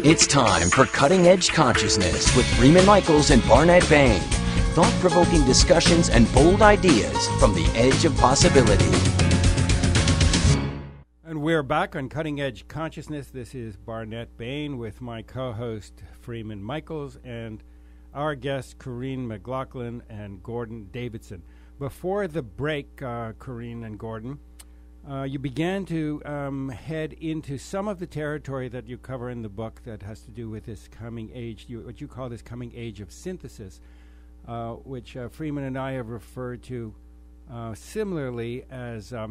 It's time for Cutting Edge Consciousness with Freeman Michaels and Barnett Bain. Thought-provoking discussions and bold ideas from the edge of possibility. And we're back on Cutting Edge Consciousness. This is Barnett Bain with my co-host Freeman Michaels and our guests Corrine McLaughlin and Gordon Davidson. Before the break, Corrine and Gordon, you began to head into some of the territory that you cover in the book that has to do with this coming age, what you call this coming age of synthesis, which Freeman and I have referred to similarly as a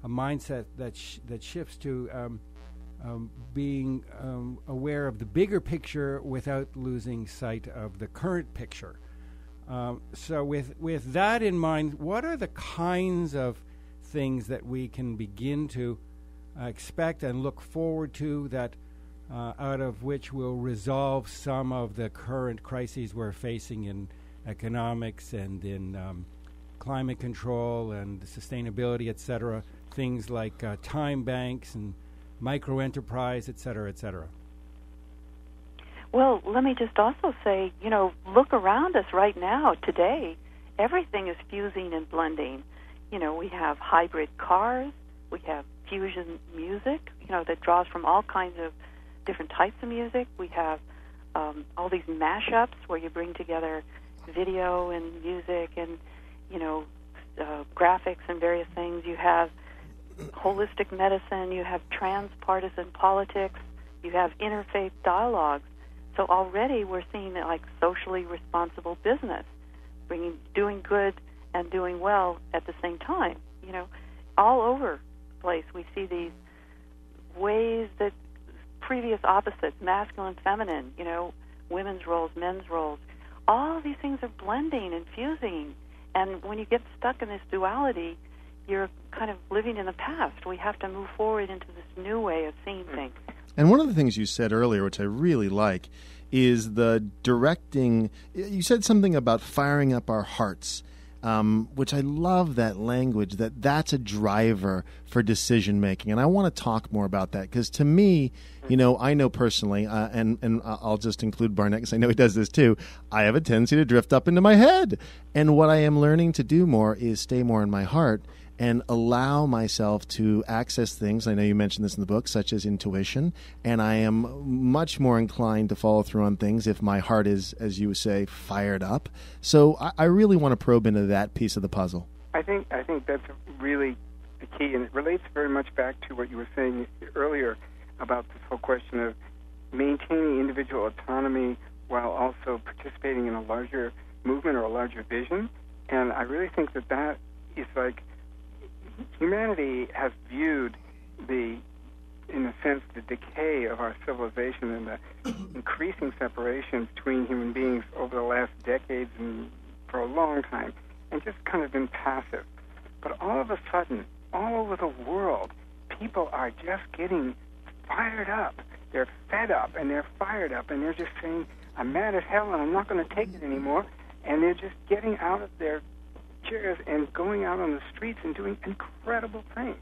mindset that shifts to being aware of the bigger picture without losing sight of the current picture. So with that in mind, what are the kinds of things that we can begin to expect and look forward to that out of which will resolve some of the current crises we're facing in economics and in climate control and sustainability, et cetera, things like time banks and microenterprise, et cetera, et cetera? Well, let me just also say, look around us right now, today. Everything is fusing and blending. We have hybrid cars, we have fusion music, that draws from all kinds of different types of music. We have all these mashups where you bring together video and music and, graphics and various things. You have holistic medicine, you have transpartisan politics, you have interfaith dialogues. So already we're seeing it like socially responsible business, doing good and doing well at the same time. All over the place we see these ways that previous opposites, masculine, feminine, women's roles, men's roles, all of these things are blending and fusing. And when you get stuck in this duality, you're kind of living in the past. We have to move forward into this new way of seeing things. And one of the things you said earlier, which I really like, is the directing. You said something about firing up our hearts, which I love that language, that's a driver for decision-making. And I want to talk more about that because to me, I know personally, and I'll just include Barnett because I know he does this too, I have a tendency to drift up into my head. And what I am learning to do more is stay more in my heart and allow myself to access things, I know you mentioned this in the book, such as intuition, and I am much more inclined to follow through on things if my heart is, as you say, fired up. So I really want to probe into that piece of the puzzle. I think that's really the key, and it relates very much back to what you were saying earlier about this whole question of maintaining individual autonomy while also participating in a larger movement or a larger vision. And I really think that is like humanity has viewed in a sense, the decay of our civilization and the increasing separation between human beings over the last decades and for a long time, and just kind of been passive. But all of a sudden, all over the world, people are just getting fired up. They're fed up, and they're fired up, and they're just saying, I'm mad as hell, and I'm not going to take it anymore. And they're just getting out of their chairs and going out on the streets and doing incredible things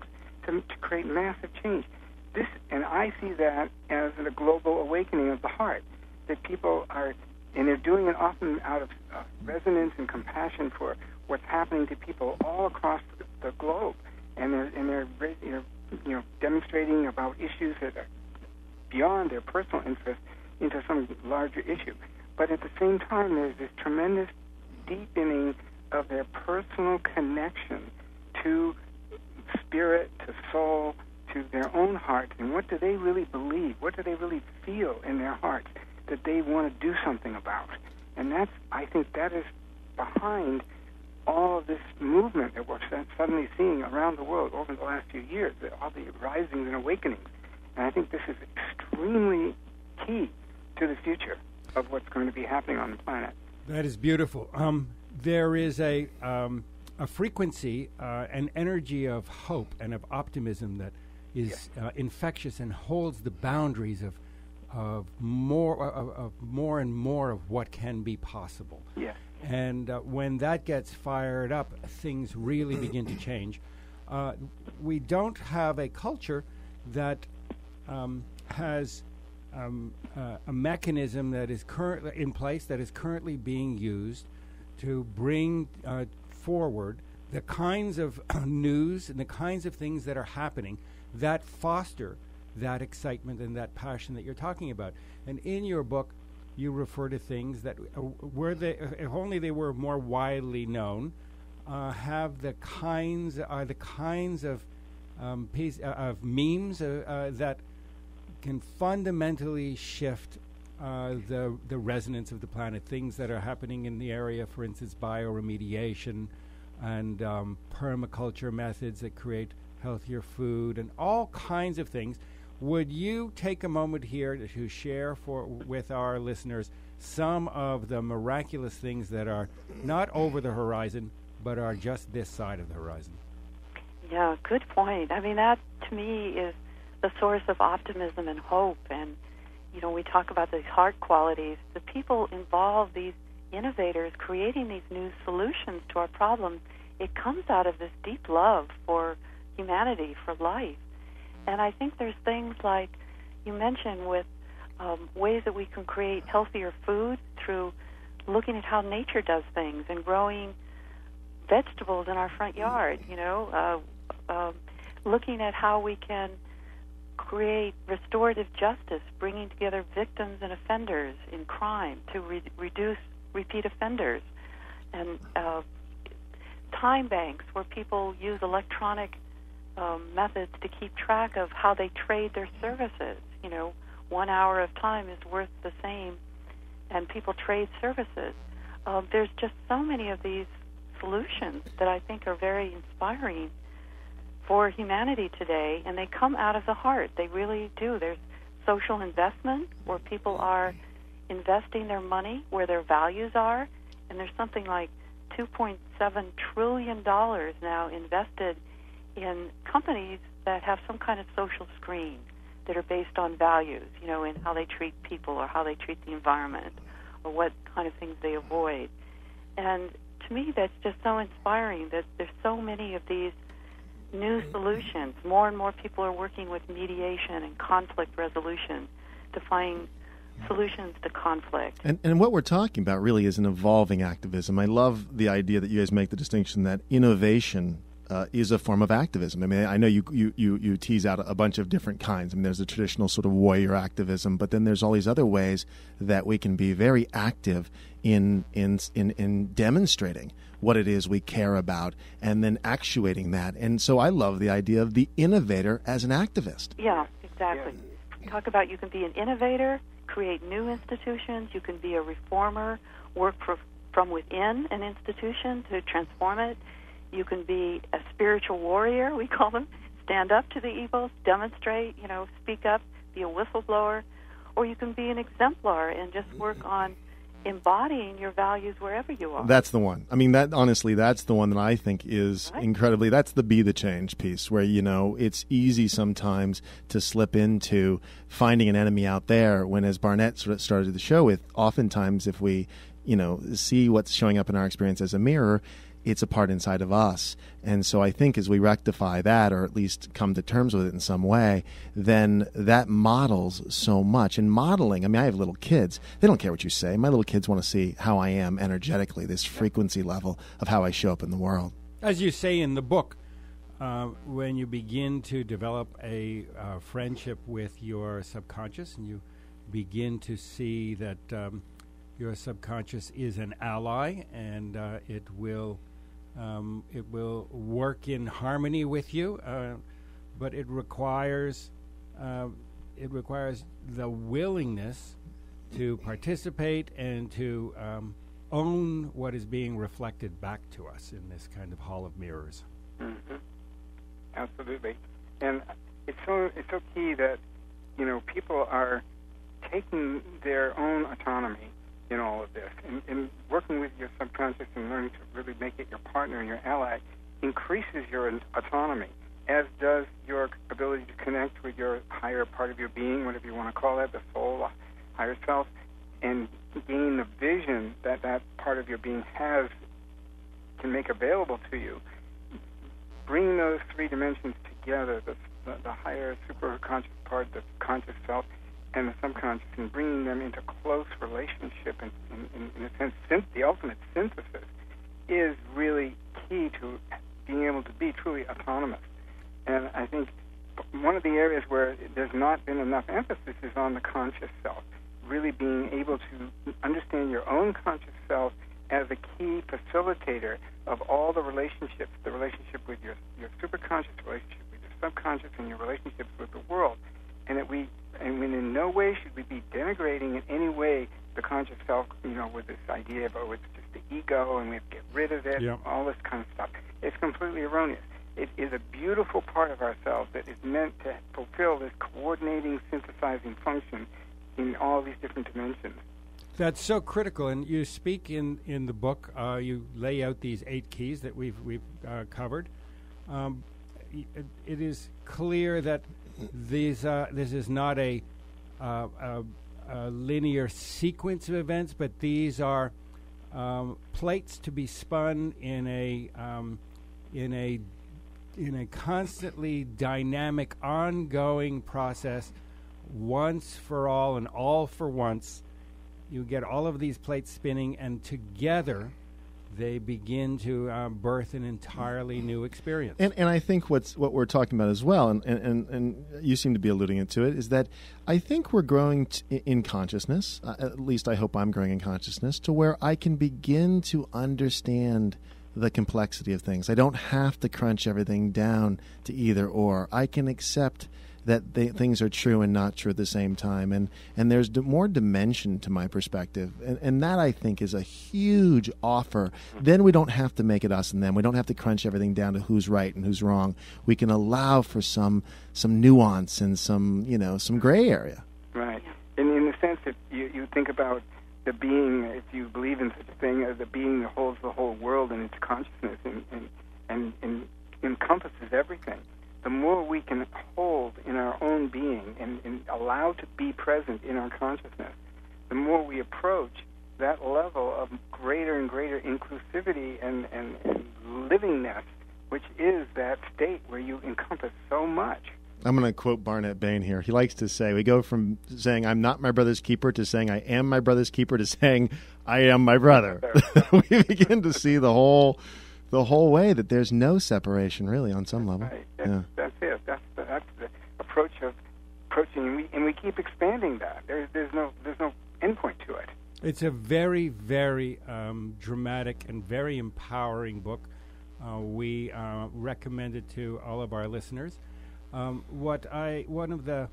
to create massive change. And I see that as a global awakening of the heart, that people are, and they're doing it often out of resonance and compassion for what's happening to people all across the globe, and they're demonstrating about issues that are beyond their personal interest into some larger issue. But at the same time, there's this tremendous deepening of their personal connection to spirit, to soul, to their own hearts, and what do they really believe? What do they really feel in their hearts that they want to do something about? And I think that is behind all of this movement that we're suddenly seeing around the world over the last few years, all the risings and awakenings. And I think this is extremely key to the future of what's going to be happening on the planet. That is beautiful. There is a frequency, an energy of hope and of optimism that is infectious and holds the boundaries of more and more of what can be possible. Yes. And when that gets fired up, things really begin to change. We don't have a culture that has a mechanism that is currently in place, that is currently being used to bring forward the kinds of news and the kinds of things that are happening that foster that excitement and that passion that you're talking about. And in your book, you refer to things that if only they were more widely known, have the kinds of memes that can fundamentally shift the resonance of the planet. Things that are happening in the area, for instance, bioremediation and permaculture methods that create healthier food and all kinds of things. Would you take a moment here to share with our listeners some of the miraculous things that are not over the horizon, but are just this side of the horizon? Yeah, good point. I mean, that to me is the source of optimism and hope. And, we talk about these heart qualities. The people involved, these innovators creating these new solutions to our problems, it comes out of this deep love for humanity, for life. And I think there's things like you mentioned with ways that we can create healthier food through looking at how nature does things and growing vegetables in our front yard, looking at how we can create restorative justice, bringing together victims and offenders in crime to reduce repeat offenders, and time banks where people use electronic methods to keep track of how they trade their services. 1 hour of time is worth the same, and people trade services. There's just so many of these solutions that I think are very inspiring for humanity today, and they come out of the heart. They really do. There's social investment where people are investing their money where their values are, and there's something like $2.7 trillion now invested in companies that have some kind of social screen that are based on values, in how they treat people or how they treat the environment or what kind of things they avoid. And to me, that's just so inspiring that there's so many of these new solutions. More and more people are working with mediation and conflict resolution to find solutions to conflict. And what we're talking about really is an evolving activism. I love the idea that you guys make the distinction that innovation is a form of activism. I mean, I know you tease out a bunch of different kinds. I mean, there's the traditional sort of warrior activism, but then there's all these other ways that we can be very active in demonstrating what it is we care about and then actuating that. And so I love the idea of the innovator as an activist. Yeah, exactly. Yeah. Talk about you can be an innovator, create new institutions. You can be a reformer, work from within an institution to transform it. You can be a spiritual warrior, we call them, stand up to the evils, demonstrate, speak up, be a whistleblower, or you can be an exemplar and just work on embodying your values wherever you are. That's the one. I mean, that's the one that I think is incredibly, that's the be the change piece where, it's easy sometimes to slip into finding an enemy out there when, as Barnett sort of started the show with, oftentimes if we, see what's showing up in our experience as a mirror, it's a part inside of us. And so I think as we rectify that, or at least come to terms with it in some way, then that models so much. And modeling, I mean, I have little kids. They don't care what you say. My little kids want to see how I am energetically, this frequency level of how I show up in the world. As you say in the book, when you begin to develop a friendship with your subconscious and you begin to see that your subconscious is an ally and it will work in harmony with you, but it requires the willingness to participate and to own what is being reflected back to us in this kind of hall of mirrors. Mm-hmm. Absolutely, and it's so key that people are taking their own autonomy in all of this, and working with your subconscious and learning to really make it your partner and your ally increases your autonomy, as does your ability to connect with your higher part of your being, whatever you want to call it, the soul, the higher self, and gain the vision that part of your being can make available to you. Bring those three dimensions together, the higher superconscious part, the conscious self, and the subconscious and bringing them into close relationship and, in a sense, the ultimate synthesis is really key to being able to be truly autonomous. And I think one of the areas where there's not been enough emphasis is on the conscious self, really being able to understand your own conscious self as a key facilitator of all the relationships, the relationship with your superconscious, relationship with your subconscious, and your relationships with the world. And that in no way should we be denigrating in any way the conscious self, with this idea of, it's just the ego and we have to get rid of it, all this kind of stuff. It's completely erroneous. It is a beautiful part of ourselves that is meant to fulfill this coordinating, synthesizing function in all these different dimensions. That's so critical, and you speak in the book. You lay out these 8 keys that we've covered. It is clear that this is not a linear sequence of events, but these are plates to be spun in a constantly dynamic, ongoing process, once for all and all for once. You get all of these plates spinning, and together they begin to birth an entirely new experience. And I think what we're talking about as well, and you seem to be alluding to it, is that I think we're growing in consciousness, at least I hope I'm growing in consciousness, to where I can begin to understand the complexity of things. I don't have to crunch everything down to either or. I can accept that things are true and not true at the same time. And there's more dimension to my perspective. And that, I think, is a huge offer. Then we don't have to make it us and them. We don't have to crunch everything down to who's right and who's wrong. We can allow for some nuance and some gray area. Right. And in the sense that you think about the being, if you believe in such a thing, the being that holds the whole world in its consciousness and encompasses everything, the more we can hold in our own being and allow to be present in our consciousness, the more we approach that level of greater and greater inclusivity and livingness, which is that state where you encompass so much. I'm going to quote Barnett Bain here. He likes to say, we go from saying I'm not my brother's keeper to saying I am my brother's keeper to saying I am my brother. We begin to see the whole way that there's no separation, really, on some level. Right. That's it. That's the approach of approaching, and we keep expanding that. There's no endpoint to it. It's a very, very dramatic and very empowering book. We recommend it to all of our listeners. One of the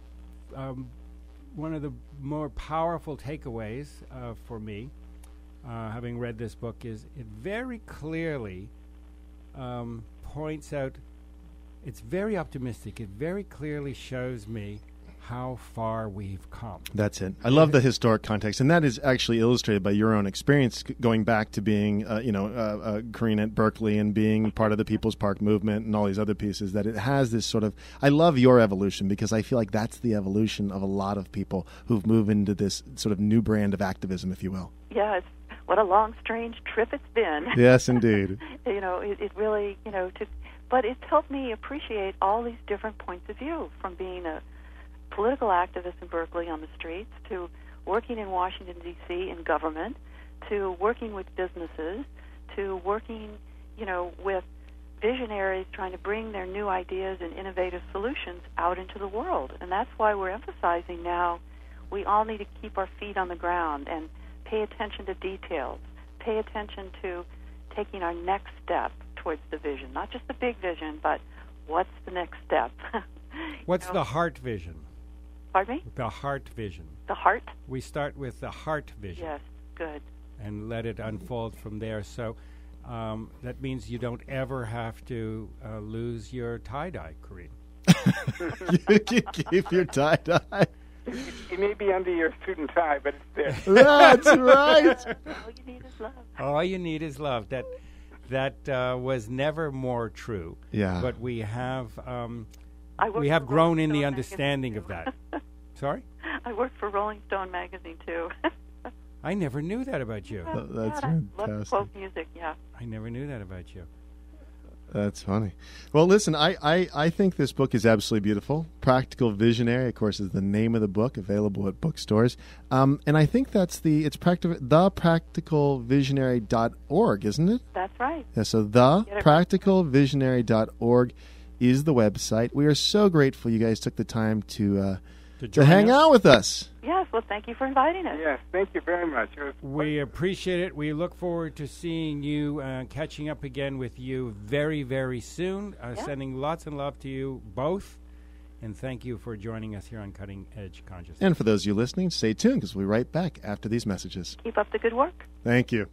more powerful takeaways for me, having read this book, is it very clearly points out. It's very optimistic. It very clearly shows me how far we've come. That's it. I love the historic context, and that is actually illustrated by your own experience going back to being, Corrine at Berkeley and being part of the People's Park movement and all these other pieces, that it has this sort of, I love your evolution because I feel like that's the evolution of a lot of people who've moved into this sort of new brand of activism, if you will. Yeah, what a long, strange trip it's been. Yes, indeed. It really, but it's helped me appreciate all these different points of view, from being a political activist in Berkeley on the streets, to working in Washington, D.C. in government, to working with businesses, to working, with visionaries trying to bring their new ideas and innovative solutions out into the world. And that's why we're emphasizing now we all need to keep our feet on the ground and pay attention to details, pay attention to taking our next step towards the vision, not just the big vision, but what's the next step? What's the heart vision? Pardon me? The heart vision. The heart? We start with the heart vision. Yes, good. And let it unfold from there. So that means you don't ever have to lose your tie-dye, Corrine. You can keep your tie-dye. It may be under your suit and tie, but it's there. That's right. All you need is love. All you need is love. That was never more true. Yeah. But we have for grown in Rolling the Stone understanding of magazine, that. Sorry? I worked for Rolling Stone magazine, too. I never knew that about you. That's I love fantastic. folk music, yeah. I never knew that about you. That's funny. Well, listen, I think this book is absolutely beautiful. Practical Visionary, of course, is the name of the book, available at bookstores. And I think it's thepracticalvisionary.org, isn't it? That's right. Yeah, so thepracticalvisionary.org is the website. We are so grateful you guys took the time to hang out with us. Yes, well, thank you for inviting us. Yes, thank you very much. We appreciate it. We look forward to seeing you, catching up again with you very, very soon. Sending lots of love to you both. And thank you for joining us here on Cutting Edge Consciousness. And for those of you listening, stay tuned because we'll be right back after these messages. Keep up the good work. Thank you.